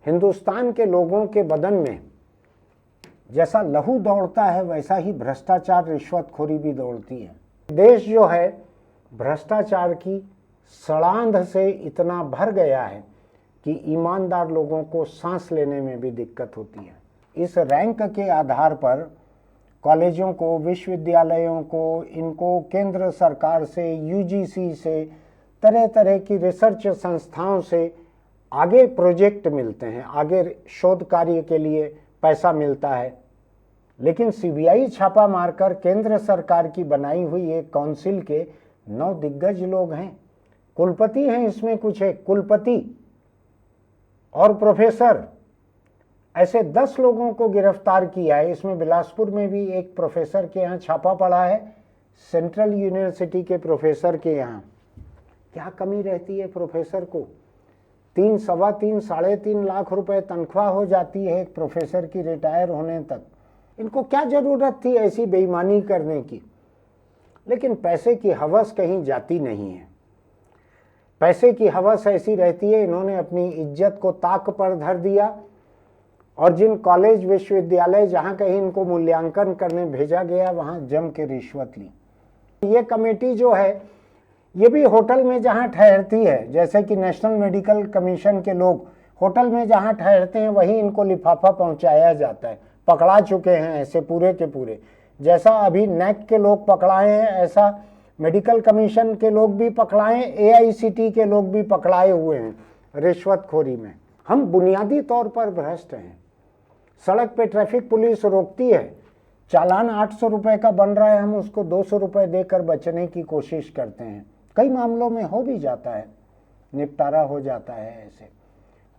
हिंदुस्तान के लोगों के बदन में जैसा लहू दौड़ता है वैसा ही भ्रष्टाचार रिश्वतखोरी भी दौड़ती है। देश जो है भ्रष्टाचार की सड़ांध से इतना भर गया है कि ईमानदार लोगों को सांस लेने में भी दिक्कत होती है। इस रैंक के आधार पर कॉलेजों को, विश्वविद्यालयों को, इनको केंद्र सरकार से, यूजीसी से, तरह तरह की रिसर्च संस्थाओं से आगे प्रोजेक्ट मिलते हैं, आगे शोध कार्य के लिए पैसा मिलता है। लेकिन सीबीआई छापा मारकर केंद्र सरकार की बनाई हुई एक काउंसिल के 9 दिग्गज लोग हैं, कुलपति हैं, इसमें कुछ है कुलपति और प्रोफेसर, ऐसे 10 लोगों को गिरफ्तार किया है। इसमें बिलासपुर में भी एक प्रोफेसर के यहाँ छापा पड़ा है, सेंट्रल यूनिवर्सिटी के प्रोफेसर के यहाँ। क्या कमी रहती है प्रोफेसर को? 3, सवा 3, 3.5 लाख रुपए तनख्वाह हो जाती है एक प्रोफेसर की रिटायर होने तक। इनको क्या जरूरत थी ऐसी बेईमानी करने की? लेकिन पैसे की हवस कहीं जाती नहीं है। पैसे की हवस ऐसी रहती है, इन्होंने अपनी इज्जत को ताक पर धर दिया और जिन कॉलेज विश्वविद्यालय जहां कहीं इनको मूल्यांकन करने भेजा गया वहां जम के रिश्वत ली। ये कमेटी जो है ये भी होटल में जहां ठहरती है, जैसे कि नेशनल मेडिकल कमीशन के लोग होटल में जहां ठहरते हैं वहीं इनको लिफाफा पहुंचाया जाता है। पकड़ा चुके हैं ऐसे पूरे के पूरे। जैसा अभी नैक के लोग पकड़ाए हैं ऐसा मेडिकल कमीशन के लोग भी पकड़ाए, एआईसीटी के लोग भी पकड़ाए हुए हैं रिश्वतखोरी में। हम बुनियादी तौर पर भ्रष्ट हैं। सड़क पे ट्रैफिक पुलिस रोकती है, चालान 800 रुपए का बन रहा है, हम उसको 200 रुपए देकर बचने की कोशिश करते हैं। कई मामलों में हो भी जाता है, निपटारा हो जाता है ऐसे।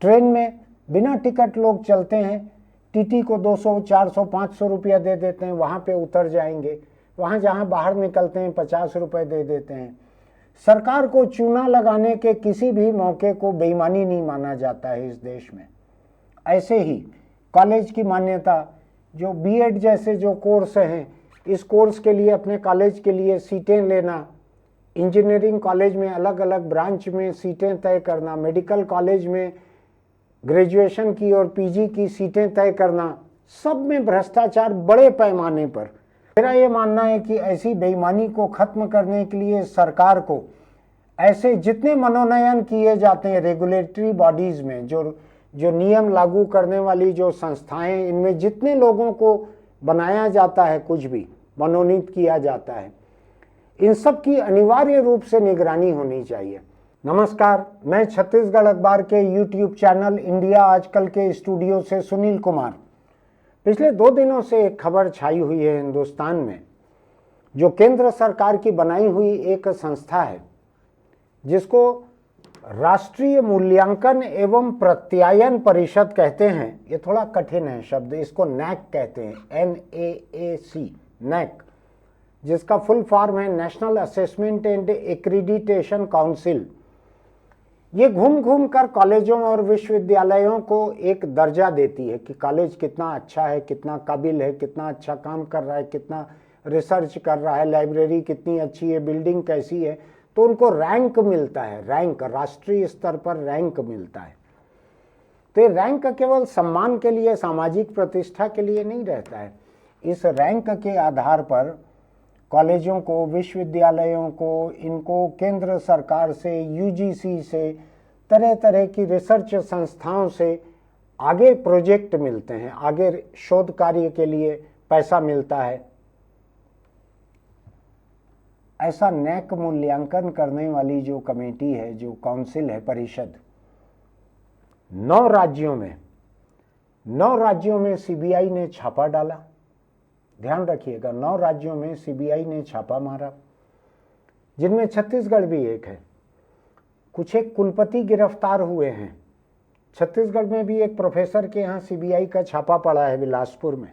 ट्रेन में बिना टिकट लोग चलते हैं, टीटी को 200, 400, 500 रुपया दे देते हैं, वहाँ पे उतर जाएंगे। वहाँ जहाँ बाहर निकलते हैं 50 रुपए दे देते हैं। सरकार को चूना लगाने के किसी भी मौके को बेईमानी नहीं माना जाता है इस देश में। ऐसे ही कॉलेज की मान्यता, जो बीएड जैसे जो कोर्स हैं, इस कोर्स के लिए अपने कॉलेज के लिए सीटें लेना, इंजीनियरिंग कॉलेज में अलग अलग ब्रांच में सीटें तय करना, मेडिकल कॉलेज में ग्रेजुएशन की और पीजी की सीटें तय करना, सब में भ्रष्टाचार बड़े पैमाने पर। मेरा ये मानना है कि ऐसी बेईमानी को खत्म करने के लिए सरकार को ऐसे जितने मनोनयन किए जाते हैं रेगुलेटरी बॉडीज में, जो नियम लागू करने वाली जो संस्थाएं, इनमें जितने लोगों को बनाया जाता है, कुछ भी मनोनीत किया जाता है, इन सब की अनिवार्य रूप से निगरानी होनी चाहिए। नमस्कार, मैं छत्तीसगढ़ अखबार के यूट्यूब चैनल इंडिया आजकल के स्टूडियो से सुनील कुमार। पिछले 2 दिनों से एक खबर छाई हुई है हिंदुस्तान में, जो केंद्र सरकार की बनाई हुई एक संस्था है जिसको राष्ट्रीय मूल्यांकन एवं प्रत्यायन परिषद कहते हैं। ये थोड़ा कठिन है शब्द, इसको नैक कहते हैं, NAAC, नैक, जिसका फुल फॉर्म है national assessment and accreditation council. ये घूम घूम कर कॉलेजों और विश्वविद्यालयों को एक दर्जा देती है कि कॉलेज कितना अच्छा है, कितना काबिल है, कितना अच्छा काम कर रहा है, कितना रिसर्च कर रहा है, लाइब्रेरी कितनी अच्छी है, बिल्डिंग कैसी है, तो उनको रैंक मिलता है। रैंक, राष्ट्रीय स्तर पर रैंक मिलता है। तो ये रैंक केवल सम्मान के लिए, सामाजिक प्रतिष्ठा के लिए नहीं रहता है। इस रैंक के आधार पर कॉलेजों को, विश्वविद्यालयों को, इनको केंद्र सरकार से, यूजीसी से, तरह तरह की रिसर्च संस्थाओं से आगे प्रोजेक्ट मिलते हैं, आगे शोध कार्य के लिए पैसा मिलता है। ऐसा नैक मूल्यांकन करने वाली जो कमेटी है, जो काउंसिल है, परिषद, 9 राज्यों में सीबीआई ने छापा डाला। ध्यान रखिएगा, 9 राज्यों में सीबीआई ने छापा मारा, जिनमें छत्तीसगढ़ भी एक है। कुछ एक कुलपति गिरफ्तार हुए हैं। छत्तीसगढ़ में भी एक प्रोफेसर के यहाँ सीबीआई का छापा पड़ा है बिलासपुर में।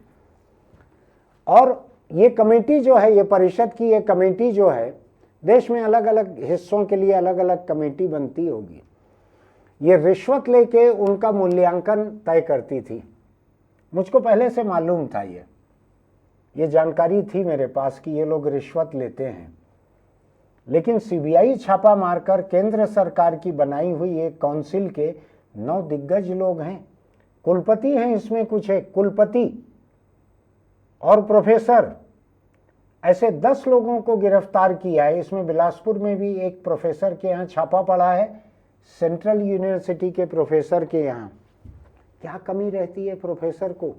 और ये कमेटी जो है, ये परिषद की ये कमेटी जो है, देश में अलग अलग हिस्सों के लिए अलग अलग कमेटी बनती होगी। ये रिश्वत लेके उनका मूल्यांकन तय करती थी। मुझको पहले से मालूम था, ये जानकारी थी मेरे पास कि ये लोग रिश्वत लेते हैं। लेकिन सीबीआई छापा मारकर केंद्र सरकार की बनाई हुई एक काउंसिल के 9 दिग्गज लोग हैं, कुलपति हैं इसमें कुछ है, कुलपति और प्रोफेसर, ऐसे 10 लोगों को गिरफ्तार किया है। इसमें बिलासपुर में भी एक प्रोफेसर के यहाँ छापा पड़ा है, सेंट्रल यूनिवर्सिटी के प्रोफेसर के यहाँ। क्या कमी रहती है प्रोफेसर को?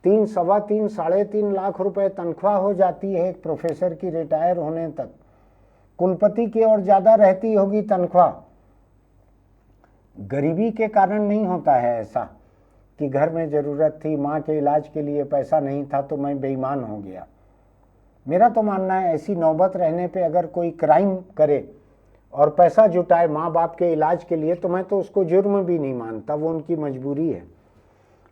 3, सवा 3, 3.5 लाख रुपए तनख्वाह हो जाती है एक प्रोफेसर की रिटायर होने तक। कुलपति की और ज़्यादा रहती होगी तनख्वाह। गरीबी के कारण नहीं होता है ऐसा कि घर में ज़रूरत थी, माँ के इलाज के लिए पैसा नहीं था तो मैं बेईमान हो गया। मेरा तो मानना है ऐसी नौबत रहने पे अगर कोई क्राइम करे और पैसा जुटाए माँ बाप के इलाज के लिए तो मैं तो उसको जुर्म भी नहीं मानता, वो उनकी मजबूरी है।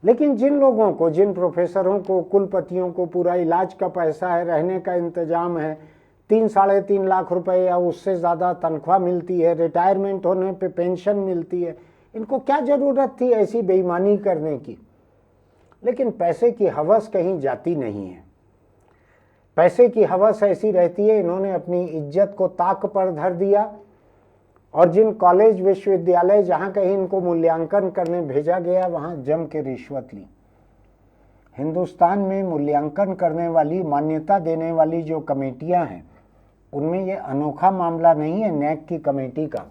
लेकिन जिन लोगों को, जिन प्रोफेसरों को, कुलपतियों को पूरा इलाज का पैसा है, रहने का इंतजाम है, 3, 3.5 लाख रुपए या उससे ज़्यादा तनख्वाह मिलती है, रिटायरमेंट होने पे पेंशन मिलती है, इनको क्या ज़रूरत थी ऐसी बेईमानी करने की? लेकिन पैसे की हवस कहीं जाती नहीं है। पैसे की हवस ऐसी रहती है, इन्होंने अपनी इज्जत को ताक पर धर दिया और जिन कॉलेज विश्वविद्यालय जहाँ कहीं इनको मूल्यांकन करने भेजा गया वहाँ जम के रिश्वत ली। हिंदुस्तान में मूल्यांकन करने वाली, मान्यता देने वाली जो कमेटियाँ हैं उनमें ये अनोखा मामला नहीं है नेक की कमेटी का।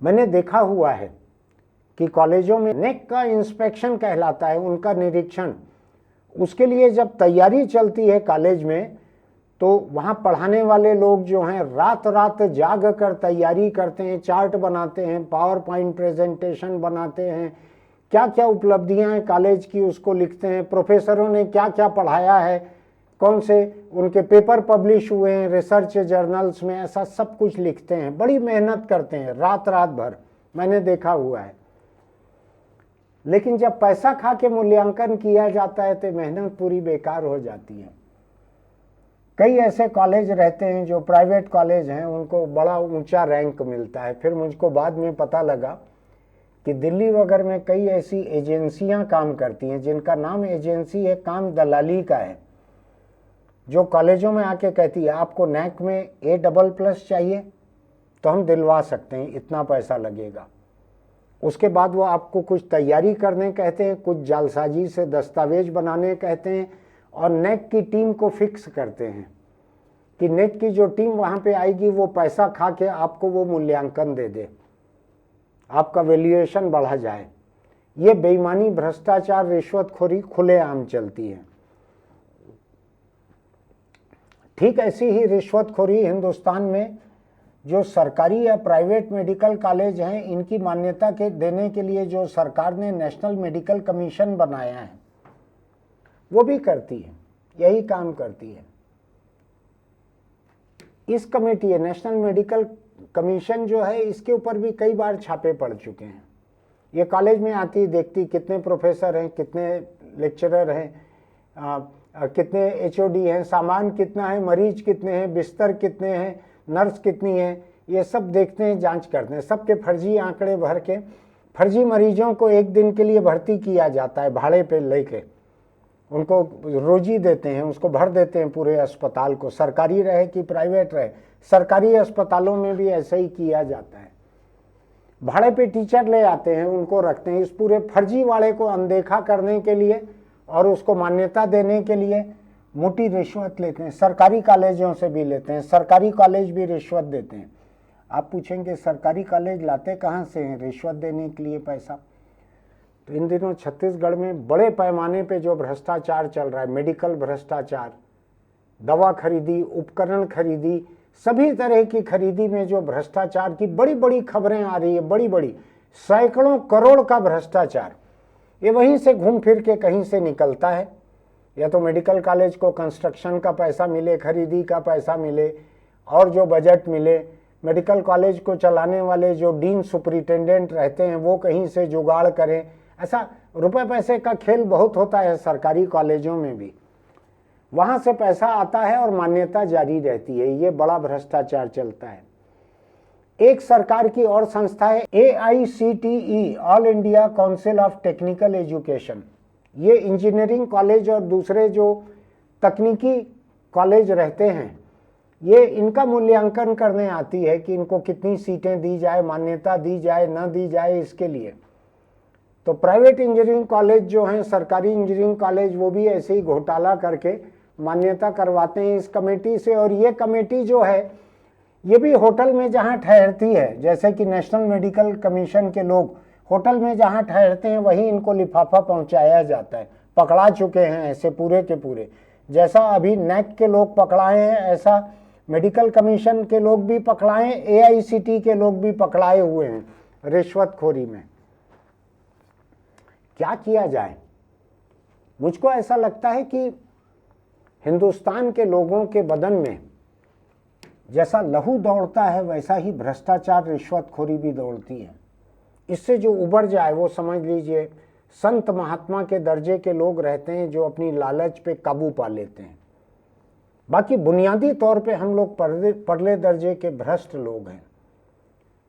मैंने देखा हुआ है कि कॉलेजों में नेक का इंस्पेक्शन कहलाता है, उनका निरीक्षण। उसके लिए जब तैयारी चलती है कॉलेज में तो वहाँ पढ़ाने वाले लोग जो हैं रात रात जाग कर तैयारी करते हैं, चार्ट बनाते हैं, पावर पॉइंट प्रेजेंटेशन बनाते हैं, क्या क्या उपलब्धियां हैं कॉलेज की उसको लिखते हैं, प्रोफेसरों ने क्या क्या पढ़ाया है, कौन से उनके पेपर पब्लिश हुए हैं रिसर्च जर्नल्स में, ऐसा सब कुछ लिखते हैं। बड़ी मेहनत करते हैं रात रात भर, मैंने देखा हुआ है। लेकिन जब पैसा खा के मूल्यांकन किया जाता है तो मेहनत पूरी बेकार हो जाती है। कई ऐसे कॉलेज रहते हैं जो प्राइवेट कॉलेज हैं, उनको बड़ा ऊंचा रैंक मिलता है। फिर मुझको बाद में पता लगा कि दिल्ली वगैरह में कई ऐसी एजेंसियां काम करती हैं जिनका नाम एजेंसी है, काम दलाली का है, जो कॉलेजों में आके कहती है आपको नैक में A++ चाहिए तो हम दिलवा सकते हैं, इतना पैसा लगेगा। उसके बाद वो आपको कुछ तैयारी करने कहते हैं, कुछ जालसाजी से दस्तावेज बनाने कहते हैं और नेक की टीम को फिक्स करते हैं कि नेक की जो टीम वहाँ पे आएगी वो पैसा खा के आपको वो मूल्यांकन दे दे, आपका वैल्यूएशन बढ़ा जाए। ये बेईमानी, भ्रष्टाचार, रिश्वतखोरी खुलेआम चलती है। ठीक ऐसी ही रिश्वतखोरी हिंदुस्तान में जो सरकारी या प्राइवेट मेडिकल कॉलेज हैं, इनकी मान्यता के देने के लिए जो सरकार ने नेशनल मेडिकल कमीशन बनाया है वो भी करती है, यही काम करती है। इस कमेटी है नेशनल मेडिकल कमीशन जो है, इसके ऊपर भी कई बार छापे पड़ चुके हैं। ये कॉलेज में आती, देखती कितने प्रोफेसर हैं, कितने लेक्चरर हैं, कितने HOD हैं, सामान कितना है, मरीज कितने हैं, बिस्तर कितने हैं, नर्स कितनी है, ये सब देखते हैं, जांच करते हैं। सबके फर्जी आंकड़े भर के फर्जी मरीजों को एक दिन के लिए भर्ती किया जाता है, भाड़े पे लेके उनको रोजी देते हैं, उसको भर देते हैं पूरे अस्पताल को, सरकारी रहे कि प्राइवेट रहे। सरकारी अस्पतालों में भी ऐसा ही किया जाता है। भाड़े पे टीचर ले आते हैं, उनको रखते हैं, इस पूरे फर्जी वाले को अनदेखा करने के लिए और उसको मान्यता देने के लिए मोटी रिश्वत लेते हैं। सरकारी कॉलेजों से भी लेते हैं, सरकारी कॉलेज भी रिश्वत देते हैं। आप पूछेंगे सरकारी कॉलेज लाते कहाँ से हैं रिश्वत देने के लिए पैसा? तो इन दिनों छत्तीसगढ़ में बड़े पैमाने पे जो भ्रष्टाचार चल रहा है, मेडिकल भ्रष्टाचार, दवा खरीदी, उपकरण खरीदी, सभी तरह की खरीदी में जो भ्रष्टाचार की बड़ी बड़ी खबरें आ रही है, बड़ी बड़ी सैकड़ों करोड़ का भ्रष्टाचार, ये वहीं से घूम फिर के कहीं से निकलता है। या तो मेडिकल कॉलेज को कंस्ट्रक्शन का पैसा मिले, खरीदी का पैसा मिले और जो बजट मिले, मेडिकल कॉलेज को चलाने वाले जो डीन सुपरिटेंडेंट रहते हैं वो कहीं से जुगाड़ करें। ऐसा रुपए पैसे का खेल बहुत होता है सरकारी कॉलेजों में भी, वहाँ से पैसा आता है और मान्यता जारी रहती है। ये बड़ा भ्रष्टाचार चलता है। एक सरकार की और संस्था है AICTE, all India council of technical education. ये इंजीनियरिंग कॉलेज और दूसरे जो तकनीकी कॉलेज रहते हैं, ये इनका मूल्यांकन करने आती है कि इनको कितनी सीटें दी जाए, मान्यता दी जाए, न दी जाए, इसके लिए। तो प्राइवेट इंजीनियरिंग कॉलेज जो हैं, सरकारी इंजीनियरिंग कॉलेज, वो भी ऐसे ही घोटाला करके मान्यता करवाते हैं इस कमेटी से। और ये कमेटी जो है ये भी होटल में जहाँ ठहरती है, जैसे कि नेशनल मेडिकल कमीशन के लोग होटल में जहाँ ठहरते हैं वहीं इनको लिफाफा पहुँचाया जाता है। पकड़ा चुके हैं ऐसे पूरे के पूरे। जैसा अभी नैक के लोग पकड़ाए हैं ऐसा मेडिकल कमीशन के लोग भी पकड़ाए, AICT के लोग भी पकड़ाए हुए हैं रिश्वतखोरी में। क्या किया जाए? मुझको ऐसा लगता है कि हिंदुस्तान के लोगों के बदन में जैसा लहू दौड़ता है वैसा ही भ्रष्टाचार, रिश्वतखोरी भी दौड़ती है। इससे जो उबर जाए वो समझ लीजिए संत महात्मा के दर्जे के लोग रहते हैं जो अपनी लालच पे काबू पा लेते हैं। बाकी बुनियादी तौर पे हम लोग परले दर्जे के भ्रष्ट लोग हैं।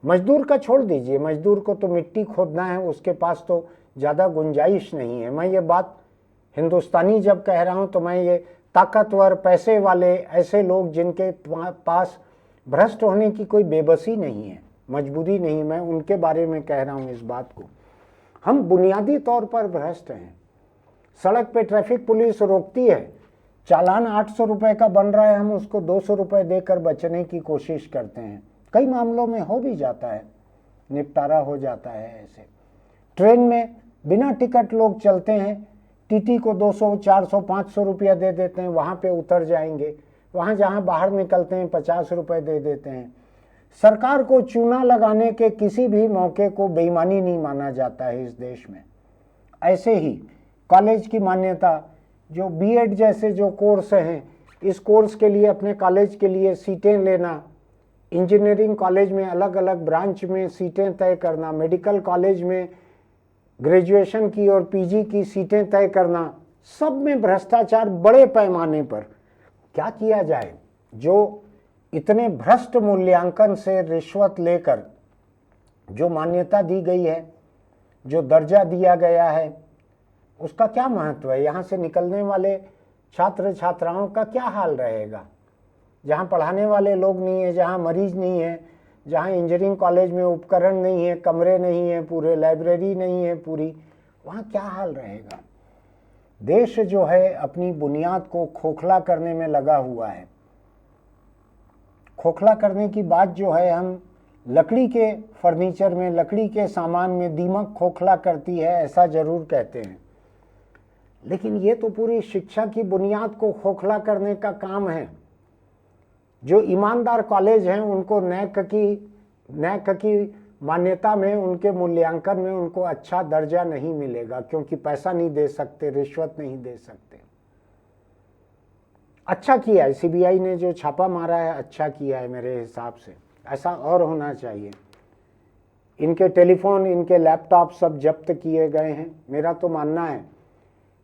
मजदूर का छोड़ दीजिए, मजदूर को तो मिट्टी खोदना है, उसके पास तो ज़्यादा गुंजाइश नहीं है। मैं ये बात हिंदुस्तानी जब कह रहा हूँ तो मैं ये ताकतवर, पैसे वाले, ऐसे लोग जिनके पास भ्रष्ट होने की कोई बेबसी नहीं है, मजबूरी नहीं, मैं उनके बारे में कह रहा हूँ इस बात को। हम बुनियादी तौर पर भ्रष्ट हैं। सड़क पे ट्रैफिक पुलिस रोकती है, चालान 800 रुपये का बन रहा है, हम उसको 200 रुपये देकर बचने की कोशिश करते हैं। कई मामलों में हो भी जाता है, निपटारा हो जाता है ऐसे। ट्रेन में बिना टिकट लोग चलते हैं, टीटी को 200, 400, 500 रुपया दे देते हैं, वहाँ पे उतर जाएंगे। वहाँ जहाँ बाहर निकलते हैं 50 रुपये दे देते हैं। सरकार को चूना लगाने के किसी भी मौके को बेईमानी नहीं माना जाता है इस देश में। ऐसे ही कॉलेज की मान्यता, जो बीएड जैसे जो कोर्स हैं, इस कोर्स के लिए अपने कॉलेज के लिए सीटें लेना, इंजीनियरिंग कॉलेज में अलग अलग ब्रांच में सीटें तय करना, मेडिकल कॉलेज में ग्रेजुएशन की और पीजी की सीटें तय करना, सब में भ्रष्टाचार बड़े पैमाने पर। क्या किया जाए? जो इतने भ्रष्ट मूल्यांकन से रिश्वत लेकर जो मान्यता दी गई है, जो दर्जा दिया गया है, उसका क्या महत्व है? यहाँ से निकलने वाले छात्र छात्राओं का क्या हाल रहेगा? जहाँ पढ़ाने वाले लोग नहीं है, जहाँ मरीज नहीं है, जहाँ इंजीनियरिंग कॉलेज में उपकरण नहीं है, कमरे नहीं है पूरे, लाइब्रेरी नहीं है पूरी, वहाँ क्या हाल रहेगा? देश जो है अपनी बुनियाद को खोखला करने में लगा हुआ है। खोखला करने की बात जो है, हम लकड़ी के फर्नीचर में, लकड़ी के सामान में दीमक खोखला करती है ऐसा जरूर कहते हैं, लेकिन ये तो पूरी शिक्षा की बुनियाद को खोखला करने का काम है। जो ईमानदार कॉलेज हैं उनको नैक की मान्यता में, उनके मूल्यांकन में उनको अच्छा दर्जा नहीं मिलेगा, क्योंकि पैसा नहीं दे सकते, रिश्वत नहीं दे सकते। अच्छा किया है सीबीआई ने जो छापा मारा है, अच्छा किया है मेरे हिसाब से, ऐसा और होना चाहिए। इनके टेलीफोन, इनके लैपटॉप सब जब्त किए गए हैं। मेरा तो मानना है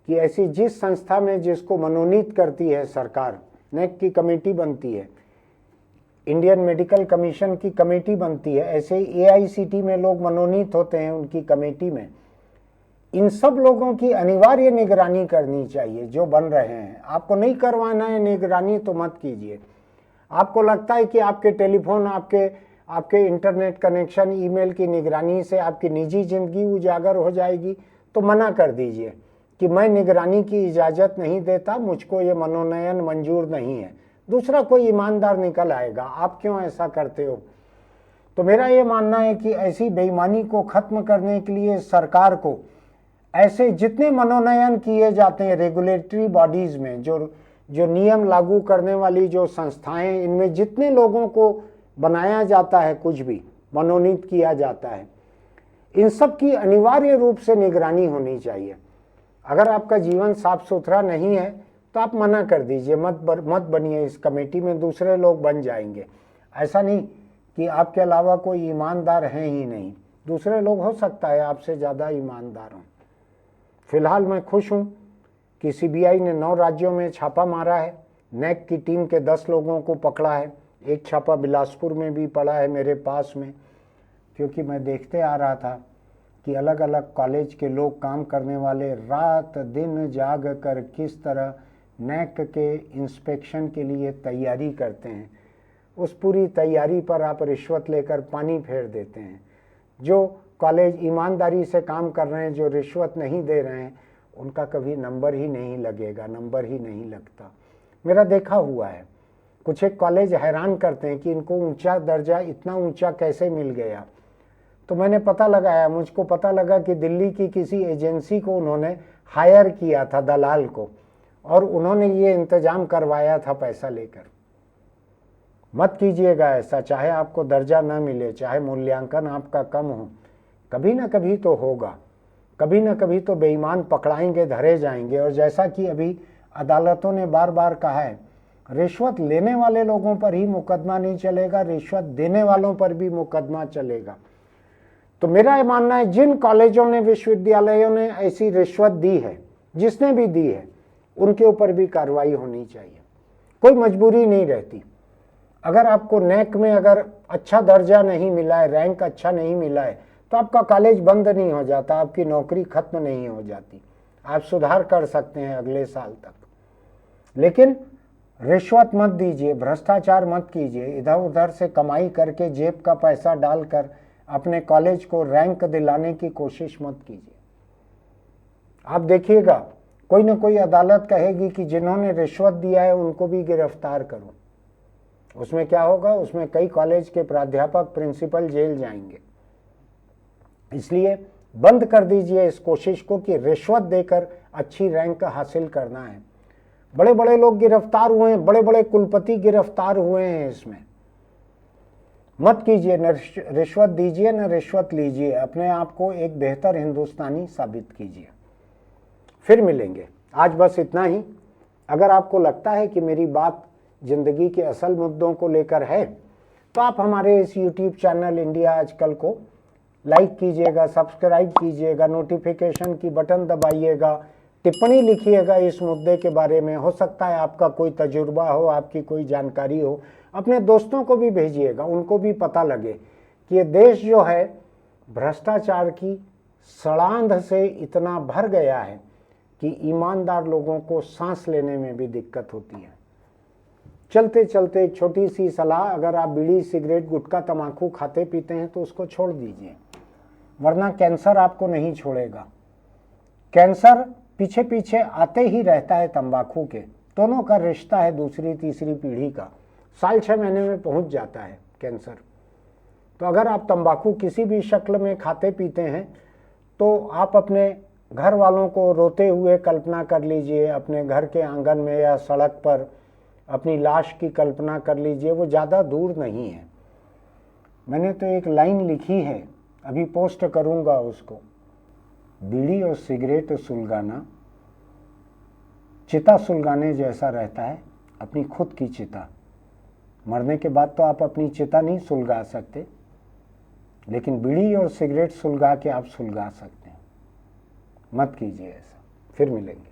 कि ऐसी जिस संस्था में जिसको मनोनीत करती है सरकार, नेक की कमेटी बनती है, इंडियन मेडिकल कमीशन की कमेटी बनती है, ऐसे ही AICT में लोग मनोनीत होते हैं उनकी कमेटी में। इन सब लोगों की अनिवार्य निगरानी करनी चाहिए जो बन रहे हैं। आपको नहीं करवाना है निगरानी तो मत कीजिए। आपको लगता है कि आपके टेलीफोन, आपके इंटरनेट कनेक्शन, ईमेल की निगरानी से आपकी निजी जिंदगी उजागर हो जाएगी, तो मना कर दीजिए कि मैं निगरानी की इजाज़त नहीं देता, मुझको ये मनोनयन मंजूर नहीं है। दूसरा कोई ईमानदार निकल आएगा, आप क्यों ऐसा करते हो? तो मेरा ये मानना है कि ऐसी बेईमानी को ख़त्म करने के लिए सरकार को ऐसे जितने मनोनयन किए जाते हैं रेगुलेटरी बॉडीज़ में, जो नियम लागू करने वाली जो संस्थाएं, इनमें जितने लोगों को बनाया जाता है, कुछ भी मनोनीत किया जाता है, इन सब की अनिवार्य रूप से निगरानी होनी चाहिए। अगर आपका जीवन साफ सुथरा नहीं है तो आप मना कर दीजिए, मत बनिए इस कमेटी में, दूसरे लोग बन जाएंगे। ऐसा नहीं कि आपके अलावा कोई ईमानदार है ही नहीं, दूसरे लोग हो सकता है आपसे ज़्यादा ईमानदार हों। फिलहाल मैं खुश हूँ कि सीबीआई ने 9 राज्यों में छापा मारा है, नेक की टीम के 10 लोगों को पकड़ा है। एक छापा बिलासपुर में भी पड़ा है मेरे पास में, क्योंकि मैं देखते आ रहा था कि अलग अलग कॉलेज के लोग, काम करने वाले, रात दिन जाग कर किस तरह नेक के इंस्पेक्शन के लिए तैयारी करते हैं। उस पूरी तैयारी पर आप रिश्वत लेकर पानी फेर देते हैं। जो कॉलेज ईमानदारी से काम कर रहे हैं, जो रिश्वत नहीं दे रहे हैं, उनका कभी नंबर ही नहीं लगेगा, नंबर ही नहीं लगता। मेरा देखा हुआ है, कुछ एक कॉलेज हैरान करते हैं कि इनको ऊंचा दर्जा इतना ऊंचा कैसे मिल गया। तो मैंने पता लगाया, मुझको पता लगा कि दिल्ली की किसी एजेंसी को उन्होंने हायर किया था, दलाल को, और उन्होंने ये इंतजाम करवाया था पैसा लेकर। मत कीजिएगा ऐसा, चाहे आपको दर्जा ना मिले, चाहे मूल्यांकन आपका कम हो, कभी ना कभी तो होगा, कभी ना कभी तो बेईमान पकड़ाएंगे, धरे जाएंगे। और जैसा कि अभी अदालतों ने बार बार कहा है, रिश्वत लेने वाले लोगों पर ही मुकदमा नहीं चलेगा, रिश्वत देने वालों पर भी मुकदमा चलेगा। तो मेरा ये मानना है, जिन कॉलेजों ने, विश्वविद्यालयों ने ऐसी रिश्वत दी है, जिसने भी दी है, उनके ऊपर भी कार्रवाई होनी चाहिए। कोई मजबूरी नहीं रहती। अगर आपको नैक में अगर अच्छा दर्जा नहीं मिला है, रैंक अच्छा नहीं मिला है, तो आपका कॉलेज बंद नहीं हो जाता, आपकी नौकरी खत्म नहीं हो जाती, आप सुधार कर सकते हैं अगले साल तक। लेकिन रिश्वत मत दीजिए, भ्रष्टाचार मत कीजिए, इधर उधर से कमाई करके जेब का पैसा डालकर अपने कॉलेज को रैंक दिलाने की कोशिश मत कीजिए। आप देखिएगा, कोई ना कोई अदालत कहेगी कि जिन्होंने रिश्वत दिया है उनको भी गिरफ्तार करो। उसमें क्या होगा, उसमें कई कॉलेज के प्राध्यापक, प्रिंसिपल जेल जाएंगे। इसलिए बंद कर दीजिए इस कोशिश को कि रिश्वत देकर अच्छी रैंक हासिल करना है। बड़े बड़े लोग गिरफ्तार हुए हैं, बड़े बड़े कुलपति गिरफ्तार हुए हैं। इसमें मत कीजिए, न रिश्वत दीजिए न रिश्वत लीजिए, अपने आप को एक बेहतर हिंदुस्तानी साबित कीजिए। फिर मिलेंगे, आज बस इतना ही। अगर आपको लगता है कि मेरी बात जिंदगी के असल मुद्दों को लेकर है, तो आप हमारे इस YouTube चैनल इंडिया आजकल को लाइक कीजिएगा, सब्सक्राइब कीजिएगा, नोटिफिकेशन की बटन दबाइएगा, टिप्पणी लिखिएगा इस मुद्दे के बारे में। हो सकता है आपका कोई तजुर्बा हो, आपकी कोई जानकारी हो, अपने दोस्तों को भी भेजिएगा, उनको भी पता लगे कि ये देश जो है भ्रष्टाचार की सड़ांध से इतना भर गया है कि ईमानदार लोगों को सांस लेने में भी दिक्कत होती है। चलते चलते एक छोटी सी सलाह, अगर आप बीड़ी, सिगरेट, गुटखा, तंबाकू खाते पीते हैं तो उसको छोड़ दीजिए, वरना कैंसर आपको नहीं छोड़ेगा। कैंसर पीछे पीछे आते ही रहता है तंबाकू के। दोनों का रिश्ता है दूसरी तीसरी पीढ़ी का, साल 6 महीने में पहुंच जाता है कैंसर। तो अगर आप तंबाकू किसी भी शक्ल में खाते पीते हैं तो आप अपने घर वालों को रोते हुए कल्पना कर लीजिए, अपने घर के आंगन में या सड़क पर अपनी लाश की कल्पना कर लीजिए, वो ज़्यादा दूर नहीं है। मैंने तो एक लाइन लिखी है, अभी पोस्ट करूँगा उसको। बीड़ी और सिगरेट सुलगाना चिता सुलगाने जैसा रहता है, अपनी खुद की चिता। मरने के बाद तो आप अपनी चिता नहीं सुलगा सकते, लेकिन बीड़ी और सिगरेट सुलगा के आप सुलगा सकते हैं। मत कीजिए ऐसा। फिर मिलेंगे।